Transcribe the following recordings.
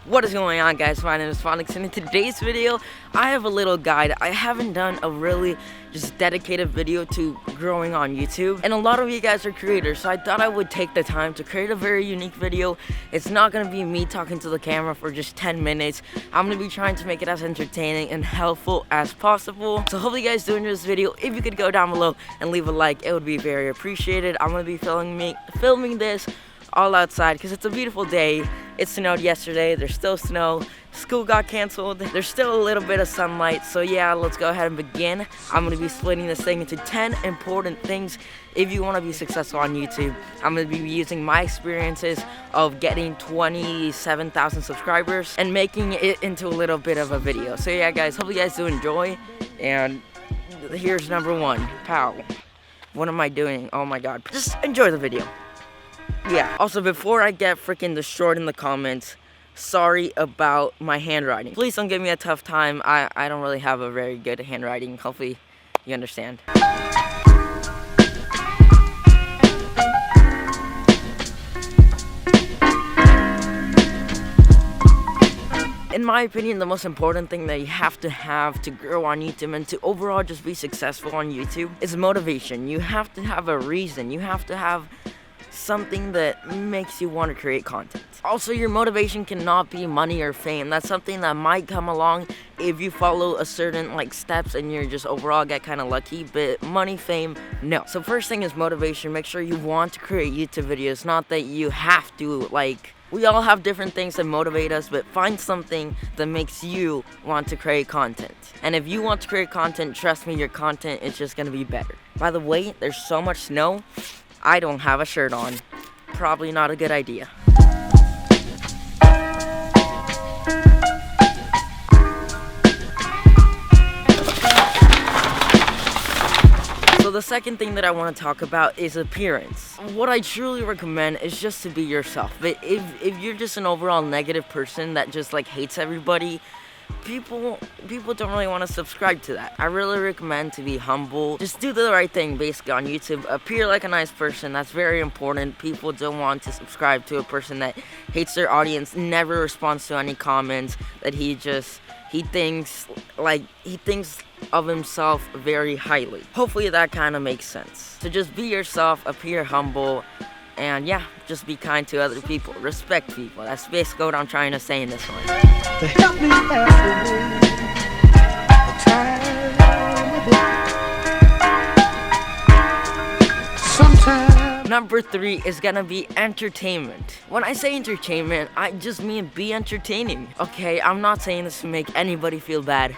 What is going on, guys? My name is Vonix, and in today's video I have a little guide. I haven't done a really just dedicated video to growing on YouTube, and a lot of you guys are creators, so I thought I would take the time to create a very unique video. It's not going to be me talking to the camera for just 10 minutes. I'm going to be trying to make it as entertaining and helpful as possible. So hopefully you guys do enjoy this video. If you could go down below and leave a like, it would be very appreciated. I'm going to be filming this all outside because it's a beautiful day. It snowed yesterday, there's still snow, school got canceled, there's still a little bit of sunlight, so yeah, let's go ahead and begin. I'm going to be splitting this thing into 10 important things if you want to be successful on YouTube. I'm going to be using my experiences of getting 27,000 subscribers and making it into a little bit of a video. So yeah, guys, hope you guys do enjoy, and here's number one. Pow. What am I doing? Oh my god. Just enjoy the video. Yeah, also before I get freaking destroyed in the comments, sorry about my handwriting. Please don't give me a tough time. I don't really have a very good handwriting. Hopefully you understand. In my opinion, the most important thing that you have to grow on YouTube and to overall just be successful on YouTube is motivation. You have to have a reason. You have to have something that makes you want to create content. Also, your motivation cannot be money or fame. That's something that might come along if you follow a certain steps and you're just overall get kind of lucky, but money, fame, no. So first thing is motivation. Make sure you want to create YouTube videos, not that you have to. We all have different things that motivate us, but find something that makes you want to create content. And if you want to create content, trust me, your content is just gonna be better. By the way, there's so much snow, I don't have a shirt on. Probably not a good idea. So the second thing that I want to talk about is appearance. What I truly recommend is just to be yourself. But if you're just an overall negative person that just hates everybody, people don't really want to subscribe to that. I really recommend to be humble. Just do the right thing basically on YouTube. Appear like a nice person. That's very important. People don't want to subscribe to a person that hates their audience, never responds to any comments, that he thinks of himself very highly. Hopefully that kind of makes sense. So just be yourself, appear humble, and yeah, just be kind to other people. Respect people. That's basically what I'm trying to say in this one. To help me pass the time. Number 3 is gonna be entertainment. When I say entertainment, I just mean be entertaining. Okay, I'm not saying this to make anybody feel bad,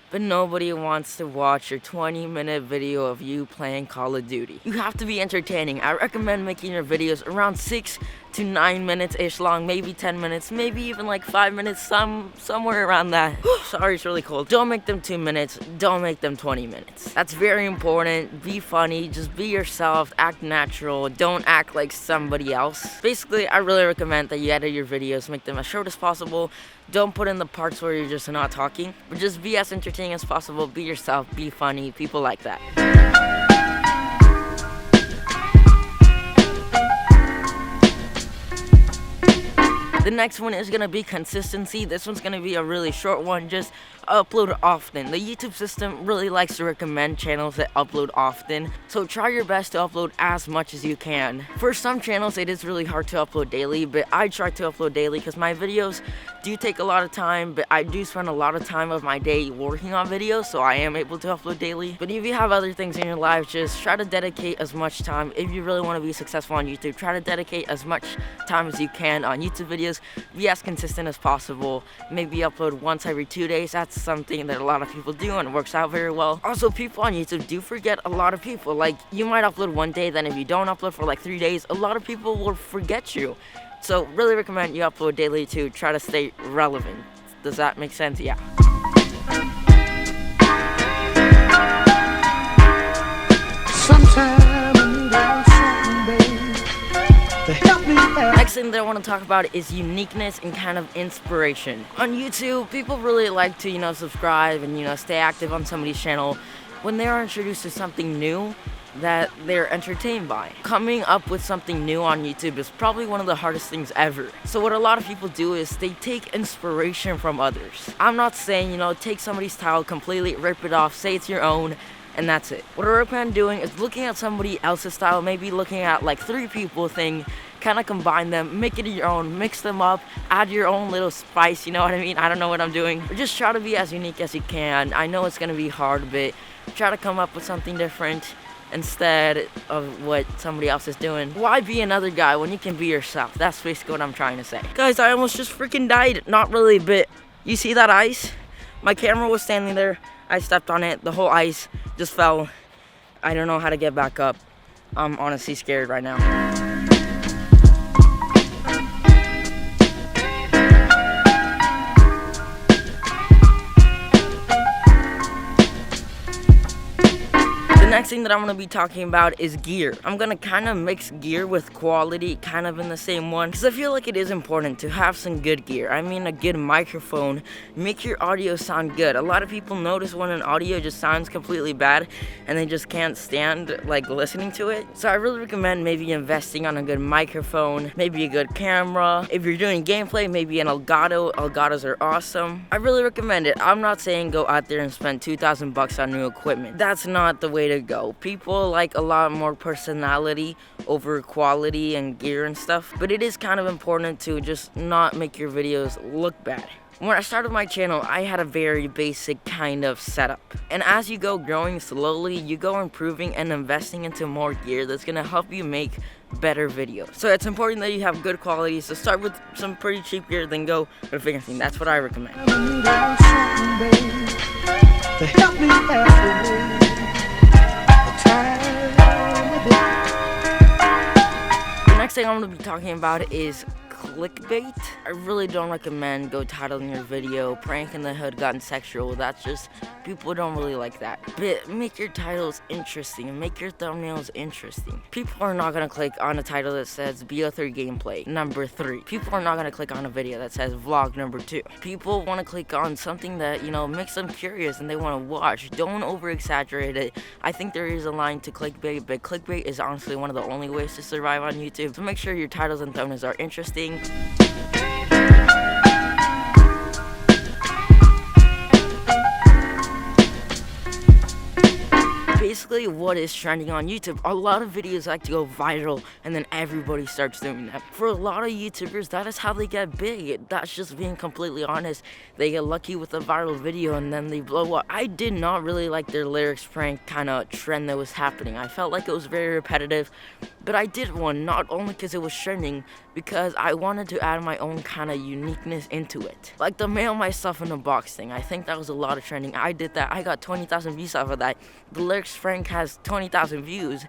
but nobody wants to watch your 20-minute video of you playing Call of Duty. You have to be entertaining. I recommend making your videos around 6 to 9 minutes-ish long, maybe 10 minutes, maybe even 5 minutes, somewhere around that. Sorry, it's really cold. Don't make them 2 minutes, don't make them 20 minutes. That's very important. Be funny, just be yourself, act natural, don't act like somebody else. Basically, I really recommend that you edit your videos, make them as short as possible. Don't put in the parts where you're just not talking, but just be as entertaining as possible, be yourself, be funny, people like that. The next one is gonna be consistency. This one's gonna be a really short one. Just upload often. The YouTube system really likes to recommend channels that upload often, so try your best to upload as much as you can. For some channels, it is really hard to upload daily, but I try to upload daily because my videos do take a lot of time, but I do spend a lot of time of my day working on videos, so I am able to upload daily. But if you have other things in your life, just try to dedicate as much time. If you really want to be successful on YouTube, try to dedicate as much time as you can on YouTube videos. Be as consistent as possible. Maybe upload once every 2 days. That's something that a lot of people do and it works out very well. Also, people on YouTube do forget a lot of people. You might upload one day, then if you don't upload for 3 days, a lot of people will forget you. So really recommend you upload daily to try to stay relevant. Does that make sense? Yeah. Sometime I need a something, babe. to help me have. Next thing that I want to talk about is uniqueness and kind of inspiration. On YouTube, people really like to, subscribe and, stay active on somebody's channel when they are introduced to something new that they're entertained by. Coming up with something new on YouTube is probably one of the hardest things ever. So what a lot of people do is they take inspiration from others. I'm not saying, take somebody's style completely, rip it off, say it's your own, and that's it. What I recommend doing is looking at somebody else's style, maybe looking at like 3 people thing, kind of combine them, make it your own, mix them up, add your own little spice, you know what I mean? I don't know what I'm doing. Or just try to be as unique as you can. I know it's gonna be hard, but try to come up with something different instead of what somebody else is doing. Why be another guy when you can be yourself? That's basically what I'm trying to say. Guys, I almost just freaking died. Not really, but you see that ice? My camera was standing there. I stepped on it. The whole ice just fell. I don't know how to get back up. I'm honestly scared right now. The next thing that I'm going to be talking about is gear. I'm going to kind of mix gear with quality kind of in the same one, because I feel like it is important to have some good gear. I mean, a good microphone, make your audio sound good. A lot of people notice when an audio just sounds completely bad and they just can't stand like listening to it. So I really recommend maybe investing on a good microphone, maybe a good camera. If you're doing gameplay, maybe an Elgato. Elgatos are awesome. I really recommend it. I'm not saying go out there and spend $2,000 on new equipment. That's not the way to go. People like a lot more personality over quality and gear and stuff, but it is kind of important to just not make your videos look bad. When I started my channel, I had a very basic kind of setup, and as you go growing slowly, you go improving and investing into more gear that's gonna help you make better videos. So it's important that you have good quality, so start with some pretty cheap gear, then go with bigger thing. That's what I recommend. To help me have the next thing I'm going to be talking about is clickbait. I really don't recommend go titling your video "Prank in the Hood Gotten Sexual." That's just, people don't really like that. But make your titles interesting, make your thumbnails interesting. People are not going to click on a title that says BO3 gameplay number 3. People are not going to click on a video that says vlog number 2. People want to click on something that, makes them curious and they want to watch. Don't over exaggerate it. I think there is a line to clickbait, but clickbait is honestly one of the only ways to survive on YouTube. So make sure your titles and thumbnails are interesting. Basically, what is trending on YouTube? A lot of videos like to go viral and then everybody starts doing that. For a lot of YouTubers, that is how they get big. That's just being completely honest. They get lucky with a viral video and then they blow up. I did not really like their lyrics prank kind of trend that was happening. I felt like it was very repetitive, but I did one not only because it was trending, because I wanted to add my own kind of uniqueness into it. Like the mail myself in a box thing. I think that was a lot of trending. I did that. I got 20,000 views off of that. The lyrics Frank has 20,000 views.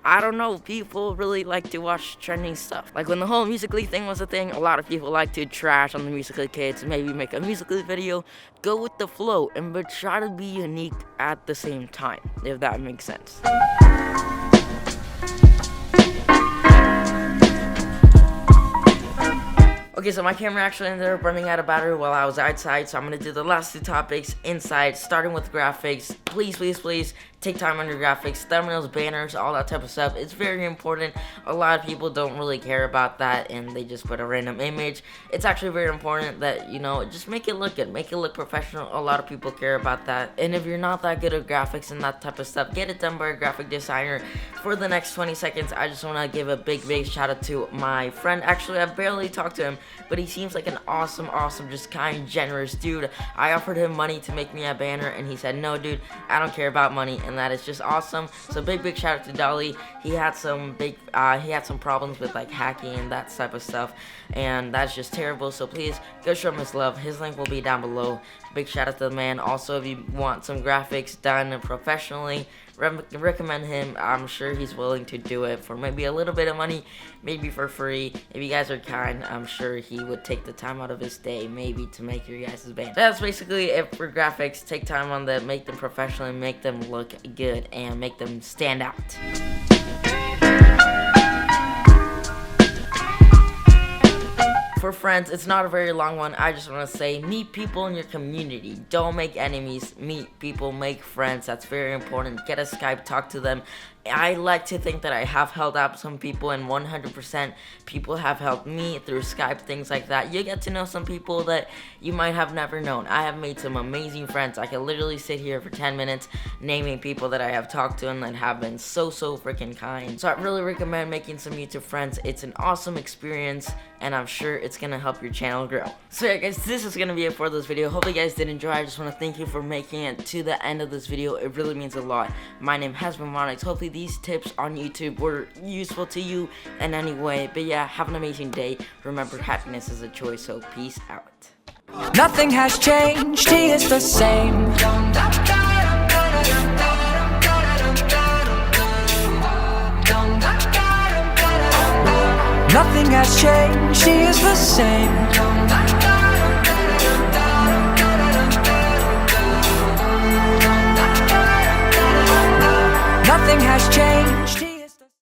I don't know, people really like to watch trending stuff. Like when the whole Musical.ly thing was a thing, a lot of people like to trash on the Musical.ly kids, maybe make a Musical.ly video, go with the flow, but try to be unique at the same time, if that makes sense. Okay, so my camera actually ended up running out of battery while I was outside, so I'm going to do the last 2 topics inside, starting with graphics. Please, please, please take time on your graphics, thumbnails, banners, all that type of stuff. It's very important. A lot of people don't really care about that, and they just put a random image. It's actually very important that, just make it look good, make it look professional. A lot of people care about that, and if you're not that good at graphics and that type of stuff, get it done by a graphic designer. For the next 20 seconds, I just want to give a big shout out to my friend. Actually, I barely talked to him, but he seems like an awesome, just kind, generous dude. I offered him money to make me a banner, and he said, no, dude, I don't care about money, and that is just awesome. So big shout out to Dolly. He had some problems with like hacking and that type of stuff, and that's just terrible. So please go show him his love. His link will be down below. Big shout out to the man. Also, if you want some graphics done professionally, recommend him. I'm sure he's willing to do it for maybe a little bit of money, maybe for free. If you guys are kind, I'm sure he would take the time out of his day maybe to make your guys' band. That's basically it for graphics. Take time on them, make them professional, and make them look good and make them stand out. friends. It's not a very long one. I just want to say, meet people in your community. Don't make enemies. Meet people, make friends. That's very important. Get a Skype, talk to them. I like to think that I have helped out some people, and 100% people have helped me through Skype, things like that. You get to know some people that you might have never known. I have made some amazing friends. I can literally sit here for 10 minutes naming people that I have talked to and that have been so freaking kind. So I really recommend making some YouTube friends. It's an awesome experience, and I'm sure it's gonna help your channel grow. So yeah guys, this is gonna be it for this video. Hope you guys did enjoy. I just want to thank you for making it to the end of this video. It really means a lot. My name has been Vonix. Hopefully these tips on YouTube were useful to you in any way. But yeah, have an amazing day. Remember, happiness is a choice, so peace out. Nothing has changed, he is the same. Nothing has changed, he is the same.